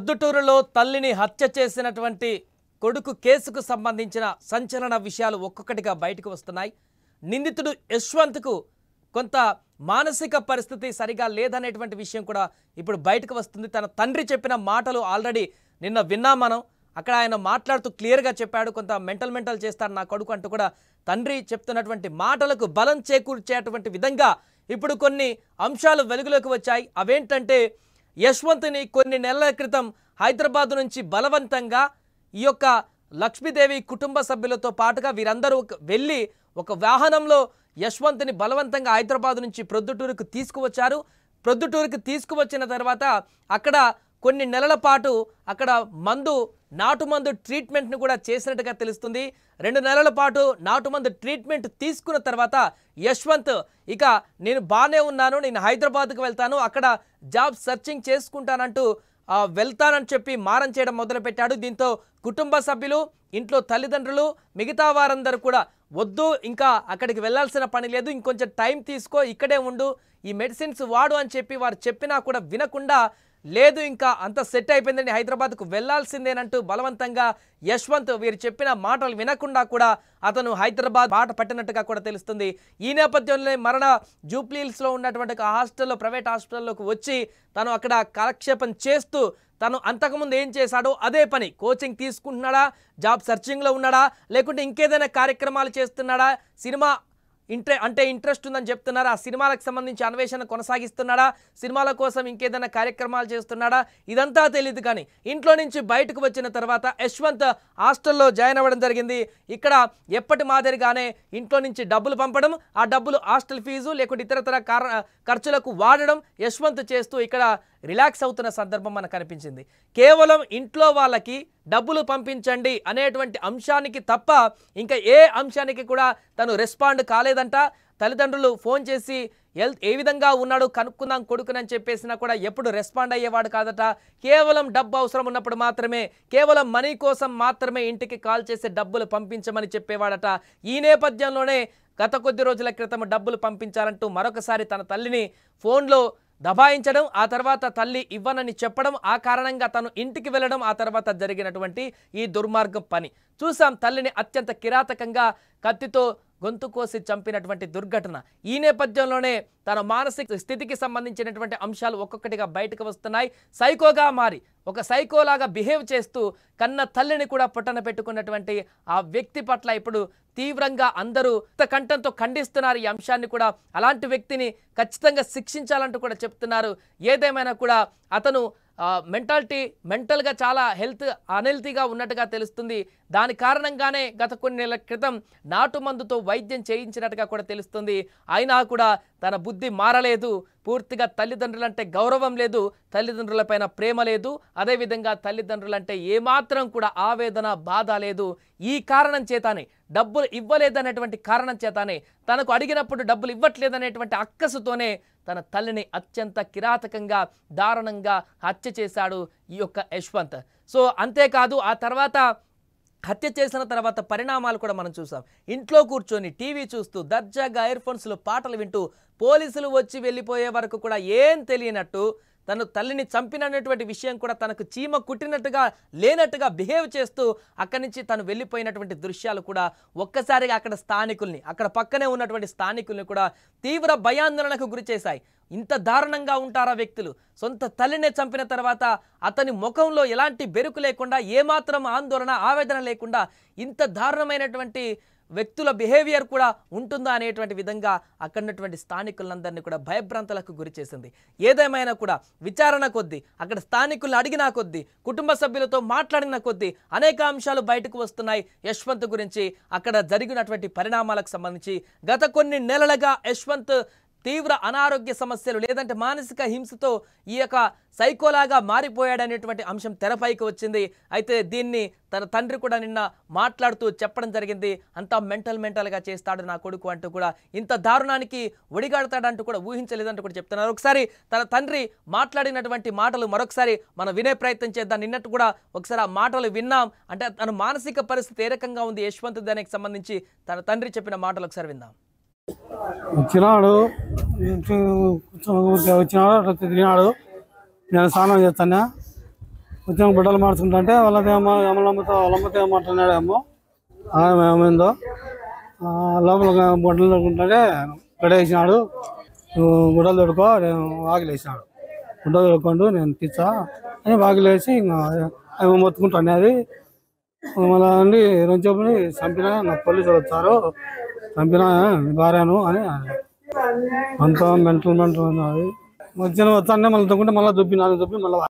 ప్రొద్దుటూరులో తల్లిని హత్య చేసినటువంటి కొడుకు కేసుకు సంబంధించిన సంచలన విషయాలు ఒక్కొక్కటిగా బయటకు వస్తున్నాయి. నిందితుడు యశ్వంత్కు కొంత మానసిక పరిస్థితి సరిగా లేదనేటువంటి విషయం కూడా ఇప్పుడు బయటకు వస్తుంది. తన తండ్రి చెప్పిన మాటలు ఆల్రెడీ నిన్న విన్నాం మనం. అక్కడ ఆయన మాట్లాడుతూ క్లియర్గా చెప్పాడు, కొంత మెంటల్ చేస్తాడు నా కొడుకు అంటూ కూడా తండ్రి చెప్తున్నటువంటి మాటలకు బలం చేకూర్చేటువంటి విధంగా ఇప్పుడు కొన్ని అంశాలు వెలుగులోకి వచ్చాయి. అవేంటంటే యశ్వంత్ని కొన్ని నెలల క్రితం హైదరాబాద్ నుంచి బలవంతంగా ఈ యొక్క లక్ష్మీదేవి కుటుంబ సభ్యులతో పాటుగా వీరందరూ వెళ్ళి ఒక వాహనంలో యశ్వంత్ని బలవంతంగా హైదరాబాద్ నుంచి ప్రొద్దుటూరుకు తీసుకువచ్చారు. ప్రొద్దుటూరుకు తీసుకువచ్చిన తర్వాత అక్కడ కొన్ని నెలల పాటు అక్కడ నాటు మందు ట్రీట్మెంట్ను కూడా చేసినట్టుగా తెలుస్తుంది. 2 నెలల పాటు నాటు మందు ట్రీట్మెంట్ తీసుకున్న తర్వాత యశ్వంత్ ఇక నేను బాగానే ఉన్నాను, నేను హైదరాబాద్కు వెళ్తాను, అక్కడ జాబ్ సర్చింగ్ చేసుకుంటానంటూ వెళ్తానని చెప్పి మారం చేయడం మొదలుపెట్టాడు. దీంతో కుటుంబ సభ్యులు, ఇంట్లో తల్లిదండ్రులు, మిగతా వారందరూ కూడా వద్దు, ఇంకా అక్కడికి వెళ్ళాల్సిన పని లేదు, ఇంకొంచెం టైం తీసుకో, ఇక్కడే ఉండు, ఈ మెడిసిన్స్ వాడు అని చెప్పి వారు చెప్పినా కూడా వినకుండా లేదు ఇంకా అంత సెట్ అయిపోయిందని హైదరాబాద్కు వెళ్లాల్సిందేనంటూ బలవంతంగా యశ్వంత్ వీరు చెప్పిన మాటలు వినకుండా కూడా అతను హైదరాబాద్ బాట పట్టినట్టుగా కూడా తెలుస్తుంది. ఈ నేపథ్యంలో మరణ జూబ్లీహిల్స్లో ఉన్నటువంటి హాస్టల్లో, ప్రైవేట్ హాస్పిటల్లోకి వచ్చి తను అక్కడ కాలక్షేపం చేస్తూ తను అంతకుముందు ఏం చేశాడో అదే పని, కోచింగ్ తీసుకుంటున్నాడా, జాబ్ సర్చింగ్లో ఉన్నాడా, లేకుంటే ఇంకేదైనా కార్యక్రమాలు చేస్తున్నాడా, సినిమా ఇంట్రెస్ట్ ఉందని చెప్తున్నారా, ఆ సినిమాలకు సంబంధించి అన్వేషణ కొనసాగిస్తున్నాడా, సినిమాల కోసం ఇంకేదైనా కార్యక్రమాలు చేస్తున్నాడా, ఇదంతా తెలియదు. కానీ ఇంట్లో నుంచి బయటకు వచ్చిన తర్వాత యశ్వంత్ హాస్టల్లో జాయిన్ అవ్వడం జరిగింది. ఇక్కడ ఎప్పటి మాదిరిగానే ఇంట్లో నుంచి డబ్బులు పంపడం, ఆ డబ్బులు హాస్టల్ ఫీజు లేకుంటే ఇతరతర ఖర్చులకు వాడడం యశ్వంత్ చేస్తూ ఇక్కడ రిలాక్స్ అవుతున్న సందర్భం మనకు కనిపించింది. కేవలం ఇంట్లో వాళ్ళకి డబ్బులు పంపించండి అనేటువంటి అంశానికి తప్ప ఇంకా ఏ అంశానికి కూడా తను రెస్పాండ్ కాలేదంట. తల్లిదండ్రులు ఫోన్ చేసి ఏ విధంగా ఉన్నాడు కనుక్కుందాం కొడుకునని చెప్పేసినా కూడా ఎప్పుడు రెస్పాండ్ అయ్యేవాడు కాదట. కేవలం డబ్బు అవసరం ఉన్నప్పుడు మాత్రమే, కేవలం మనీ కోసం మాత్రమే ఇంటికి కాల్ చేసి డబ్బులు పంపించమని చెప్పేవాడట. ఈ నేపథ్యంలోనే గత కొద్ది రోజుల క్రితం డబ్బులు పంపించాలంటూ మరొకసారి తన తల్లిని ఫోన్లో దబాయించడం, ఆ తర్వాత తల్లి ఇవ్వనని చెప్పడం, ఆ కారణంగా తను ఇంటికి వెళ్ళడం, ఆ తర్వాత జరిగినటువంటి ఈ దుర్మార్గం పని చూసాం. తల్లిని అత్యంత కిరాతకంగా కత్తితో గొంతు కోసి చంపినటువంటి దుర్ఘటన. ఈ నేపథ్యంలోనే తన మానసిక స్థితికి సంబంధించినటువంటి అంశాలు ఒక్కొక్కటిగా బయటకు వస్తున్నాయి. సైకోగా మారి ఒక సైకోలాగా బిహేవ్ చేస్తూ కన్న తల్లిని కూడా పుట్టన పెట్టుకున్నటువంటి ఆ వ్యక్తి పట్ల ఇప్పుడు తీవ్రంగా అందరూ కంఠంతో ఖండిస్తున్నారు ఈ అంశాన్ని కూడా. అలాంటి వ్యక్తిని ఖచ్చితంగా శిక్షించాలంటూ కూడా చెప్తున్నారు. ఏదేమైనా కూడా అతను మెంటల్గా చాలా అన్హెల్తీగా ఉన్నట్టుగా తెలుస్తుంది. దాని కారణంగానే గత కొన్ని నెలల క్రితం నాటు మందుతో వైద్యం చేయించినట్టుగా కూడా తెలుస్తుంది. అయినా కూడా తన బుద్ధి మారలేదు. పూర్తిగా తల్లిదండ్రులంటే గౌరవం లేదు, తల్లిదండ్రులపైన ప్రేమ లేదు, అదేవిధంగా తల్లిదండ్రులంటే ఏమాత్రం కూడా ఆవేదన, బాధ లేదు. ఈ కారణం చేతానే, డబ్బులు ఇవ్వలేదనేటువంటి కారణం చేతానే, తనకు అడిగినప్పుడు డబ్బులు ఇవ్వట్లేదనేటువంటి అక్కసుతోనే తన తల్లిని అత్యంత కిరాతకంగా, దారుణంగా హత్య చేశాడు ఈ యొక్క యశ్వంత్. సో అంతేకాదు, ఆ తర్వాత హత్య చేసిన తర్వాత పరిణామాలు కూడా మనం చూసాం. ఇంట్లో కూర్చొని టీవీ చూస్తూ దర్జాగా ఇయర్ఫోన్స్లో పాటలు వింటూ పోలీసులు వచ్చి వెళ్ళిపోయే వరకు కూడా ఏం తెలియనట్టు తను తల్లిని చంపినటువంటి విషయం కూడా తనకు చీమ కుట్టినట్టుగా లేనట్టుగా బిహేవ్ చేస్తూ అక్కడి నుంచి తను వెళ్ళిపోయినటువంటి దృశ్యాలు కూడా ఒక్కసారిగా అక్కడ పక్కనే ఉన్నటువంటి స్థానికుల్ని కూడా తీవ్ర భయాందోళనకు గురి చేశాయి. ఇంత దారుణంగా ఉంటారా వ్యక్తులు? సొంత తల్లినే చంపిన తర్వాత అతని ముఖంలో ఎలాంటి బెరుకు లేకుండా, ఏమాత్రం ఆందోళన, ఆవేదన లేకుండా ఇంత దారుణమైనటువంటి వ్యక్తుల బిహేవియర్ కూడా ఉంటుందా అనేటువంటి విధంగా అక్కడున్నటువంటి స్థానికులందరినీ కూడా భయభ్రాంతులకు గురి చేసింది. ఏదేమైనా కూడా విచారణ కొద్దీ, అక్కడ స్థానికులను అడిగినా కొద్దీ, కుటుంబ సభ్యులతో మాట్లాడిన కొద్దీ అనేక అంశాలు బయటకు వస్తున్నాయి యశ్వంత్ గురించి, అక్కడ జరిగినటువంటి పరిణామాలకు సంబంధించి. గత కొన్ని నెలలుగా యశ్వంత్ తీవ్ర అనారోగ్య సమస్యలు లేదంటే మానసిక హింసతో ఈ యొక్క సైకోలాగా మారిపోయాడనేటువంటి అంశం తెరపైకి వచ్చింది. అయితే దీన్ని తన తండ్రి కూడా నిన్న మాట్లాడుతూ చెప్పడం జరిగింది. అంతా మెంటల్గా చేస్తాడు నా కొడుకు అంటూ కూడా, ఇంత దారుణానికి ఒడిగాడతాడంటూ కూడా ఊహించలేదంటూ కూడా చెప్తున్నారు. ఒకసారి తన తండ్రి మాట్లాడినటువంటి మాటలు మరొకసారి మనం వినే ప్రయత్నం చేద్దాం. నిన్నట్టు కూడా ఒకసారి ఆ మాటలు విన్నాం. అంటే తన మానసిక పరిస్థితి ఏ రకంగా ఉంది యశ్వంత్ దానికి సంబంధించి తన తండ్రి చెప్పిన మాటలు ఒకసారి విందాం. వచ్చినాడు వచ్చినాడు అట్లా తిరిగినాడు. నేను స్నానం చేస్తాను, వచ్చిన గుడ్డలు మార్చుకుంటుంటే వాళ్ళదేమో వాళ్ళమ్మతో ఏమంటున్నాడేమో ఆమె ఏమైందో లోపల గుడ్డలు దొరుకుంటుంటే గడేసినాడు. గుడ్డలు దొరుకో నేను వాకిలేసినాడు. గుడ్డలు దొరుకుంటూ నేను తీసా అని వాకిలేసి ఇంకా ఆమె మొత్తుకుంటాను. అది మళ్ళీ అండి రెండు చెప్పుని చంపినా నాకు పోలీసులు వచ్చారు, చంపినా భార్యను అని అంతా మెంటల్ ఉన్నది. వచ్చిన వస్తానే మళ్ళీ తగ్గుంటే మళ్ళీ దుబ్బి మళ్ళీ